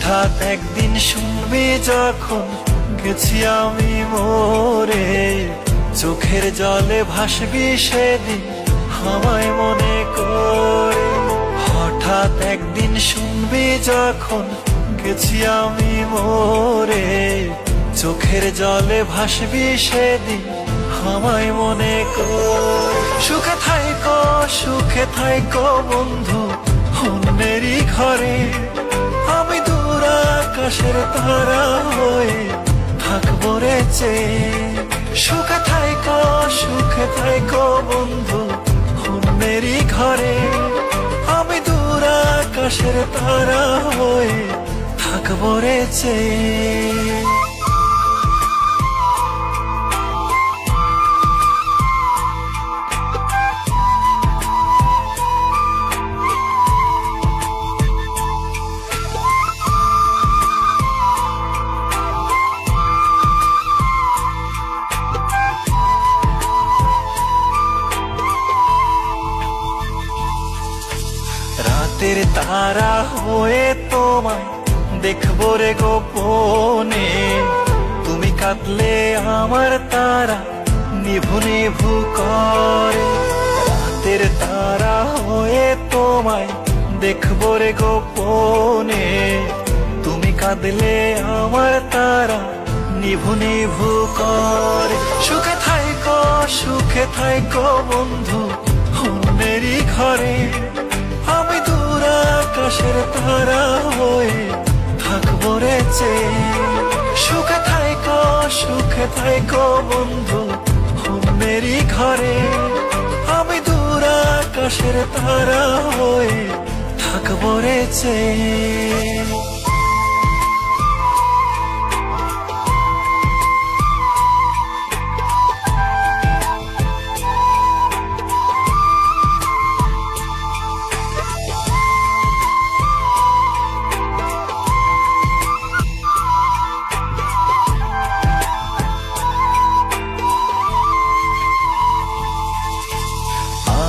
হঠাৎ একদিন শুনবি যখন গেছি আমি মরে, চোখের জলে ভাসবি সেদিন আমায় মনে করে। হঠাৎ একদিন শুনবি যখন গেছি আমি মরে, চোখের জলে ভাসবি সেদিন আমায় মনে করে। সুখে থাইকো বন্ধু অন্যেরই ঘরে, আমি দূর আকাশের তারা হয়ে থাকবো রে চেয়ে। সুখে থাইকো বন্ধু অন্যেরই ঘরে, আমি দূর আকাশের তারা হয়ে থাকবো রে চেয়ে। রাতের তারা হয়ে তোমায় দেখবো রে গোপনে, তুমি কাঁদলে আমার তারা নিভু নিভু করে। রাতের তারা হয়ে তোমায় দেখবো রে গোপনে, তুমি কাঁদলে আমার তারা নিভু নিভু করে। সুখে থাইকো বন্ধু অন্যেরই ঘরে, আমি দূর আকাশের তারা হয়ে থাকবো রে চেয়ে। সুখে থাইকো বন্ধু অন্যেরই ঘরে, আমি দূর আকাশের তারা হয়ে থাকবো রে চেয়ে।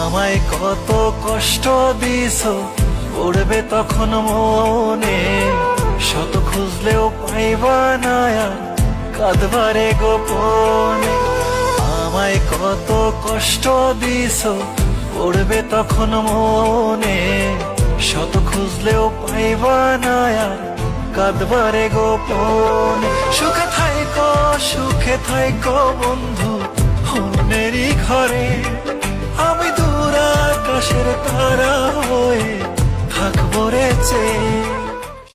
আমায় কত কষ্ট দিছো পড়বে তখন মনে, শত খুঁজলেও পাইবা না আর কাঁদবারে গোপনে। আমায় কত কষ্ট দিছো পড়বে তখন মনে, শত খুঁজলেও পাইবা না আর কাঁদবারে গোপনে। সুখে থাইকো বন্ধু অন্যেরই ঘরে, আমি দূর আকাশের তারা হয়ে থাকবো রে চেয়ে।